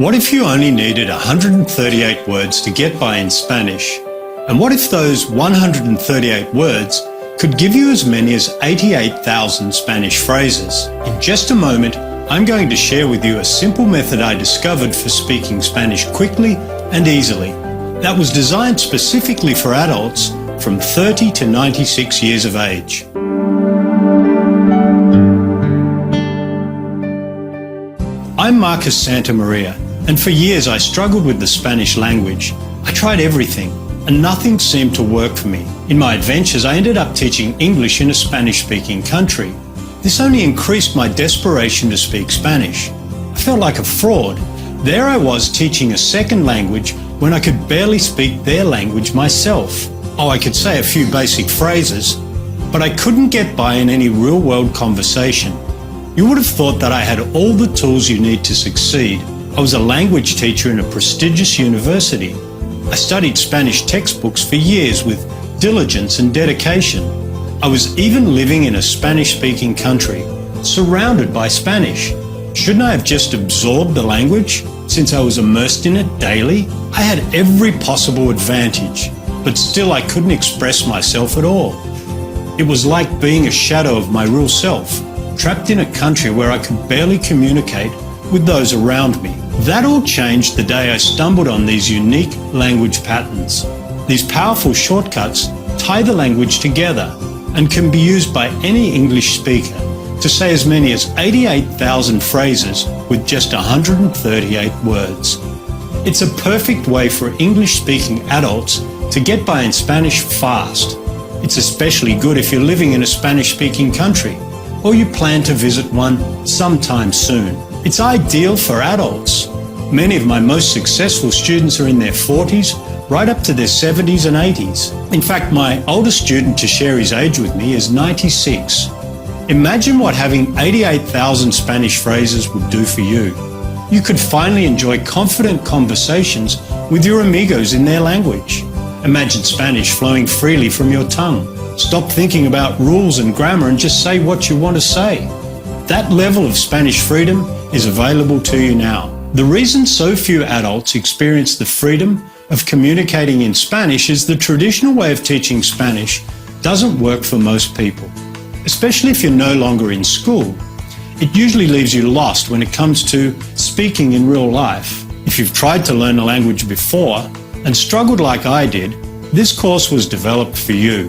What if you only needed 138 words to get by in Spanish? And what if those 138 words could give you as many as 88,000 Spanish phrases? In just a moment, I'm going to share with you a simple method I discovered for speaking Spanish quickly and easily that was designed specifically for adults from 30 to 96 years of age. I'm Marcus Santamaria, and for years I struggled with the Spanish language. I tried everything, and nothing seemed to work for me. In my adventures, I ended up teaching English in a Spanish-speaking country. This only increased my desperation to speak Spanish. I felt like a fraud. There I was teaching a second language when I could barely speak their language myself. Oh, I could say a few basic phrases, but I couldn't get by in any real-world conversation. You would have thought that I had all the tools you need to succeed. I was a language teacher in a prestigious university. I studied Spanish textbooks for years with diligence and dedication. I was even living in a Spanish-speaking country, surrounded by Spanish. Shouldn't I have just absorbed the language, since I was immersed in it daily? I had every possible advantage, but still I couldn't express myself at all. It was like being a shadow of my real self, trapped in a country where I could barely communicate with those around me. That all changed the day I stumbled on these unique language patterns. These powerful shortcuts tie the language together and can be used by any English speaker to say as many as 88,000 phrases with just 138 words. It's a perfect way for English-speaking adults to get by in Spanish fast. It's especially good if you're living in a Spanish-speaking country or you plan to visit one sometime soon. It's ideal for adults. Many of my most successful students are in their 40s, right up to their 70s and 80s. In fact, my oldest student to share his age with me is 96. Imagine what having 88,000 Spanish phrases would do for you. You could finally enjoy confident conversations with your amigos in their language. Imagine Spanish flowing freely from your tongue. Stop thinking about rules and grammar and just say what you want to say. That level of Spanish freedom is available to you now. The reason so few adults experience the freedom of communicating in Spanish is the traditional way of teaching Spanish doesn't work for most people. Especially if you're no longer in school, it usually leaves you lost when it comes to speaking in real life. If you've tried to learn a language before and struggled like I did, this course was developed for you.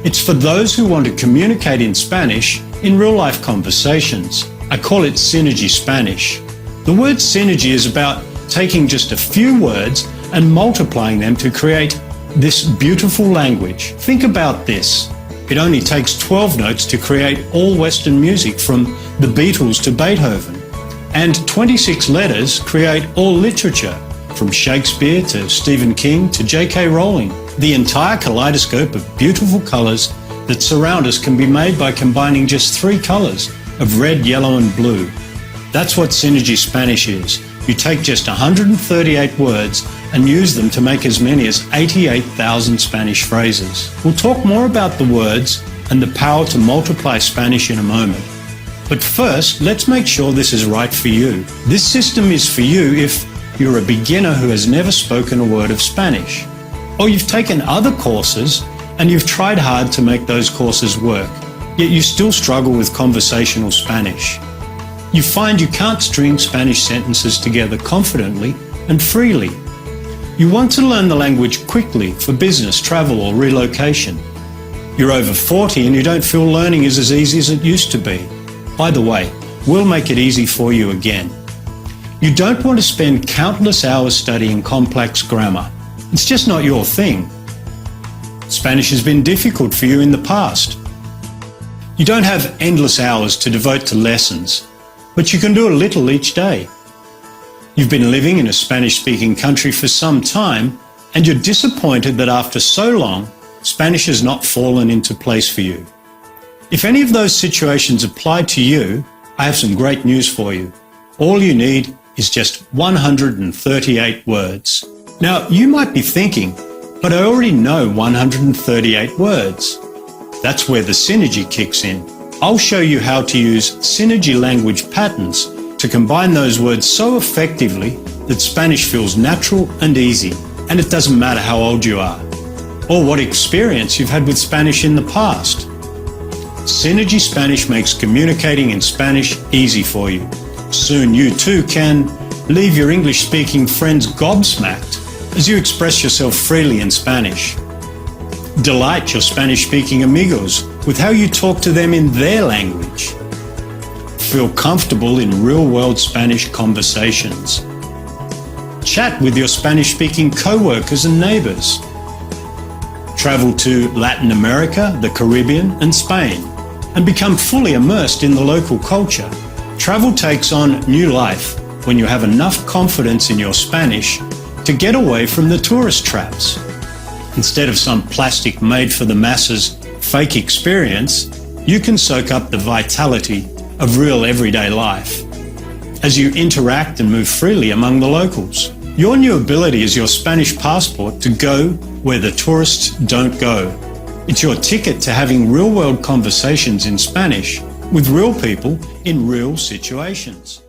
It's for those who want to communicate in Spanish in real-life conversations. I call it Synergy Spanish. The word synergy is about taking just a few words and multiplying them to create this beautiful language. Think about this. It only takes 12 notes to create all Western music from the Beatles to Beethoven. And 26 letters create all literature, from Shakespeare to Stephen King to J.K. Rowling. The entire kaleidoscope of beautiful colours that surround us can be made by combining just 3 colours of red, yellow and blue. That's what Synergy Spanish is. You take just 138 words and use them to make as many as 88,000 Spanish phrases. We'll talk more about the words and the power to multiply Spanish in a moment. But first, let's make sure this is right for you. This system is for you if you're a beginner who has never spoken a word of Spanish, or you've taken other courses and you've tried hard to make those courses work, yet you still struggle with conversational Spanish. You find you can't string Spanish sentences together confidently and freely. You want to learn the language quickly for business, travel or relocation. You're over 40 and you don't feel learning is as easy as it used to be. By the way, we'll make it easy for you again. You don't want to spend countless hours studying complex grammar. It's just not your thing. Spanish has been difficult for you in the past. You don't have endless hours to devote to lessons, but you can do a little each day. You've been living in a Spanish-speaking country for some time, and you're disappointed that after so long, Spanish has not fallen into place for you. If any of those situations apply to you, I have some great news for you. All you need is just 138 words. Now, you might be thinking, but I already know 138 words. That's where the synergy kicks in. I'll show you how to use synergy language patterns to combine those words so effectively that Spanish feels natural and easy, and it doesn't matter how old you are, or what experience you've had with Spanish in the past. Synergy Spanish makes communicating in Spanish easy for you. Soon you too can leave your English-speaking friends gobsmacked as you express yourself freely in Spanish. Delight your Spanish-speaking amigos with how you talk to them in their language. Feel comfortable in real-world Spanish conversations. Chat with your Spanish-speaking co-workers and neighbours. Travel to Latin America, the Caribbean and Spain, and become fully immersed in the local culture. Travel takes on new life when you have enough confidence in your Spanish to get away from the tourist traps. Instead of some plastic made-for-the-masses fake experience, you can soak up the vitality of real everyday life as you interact and move freely among the locals. Your new ability is your Spanish passport to go where the tourists don't go. It's your ticket to having real-world conversations in Spanish with real people in real situations.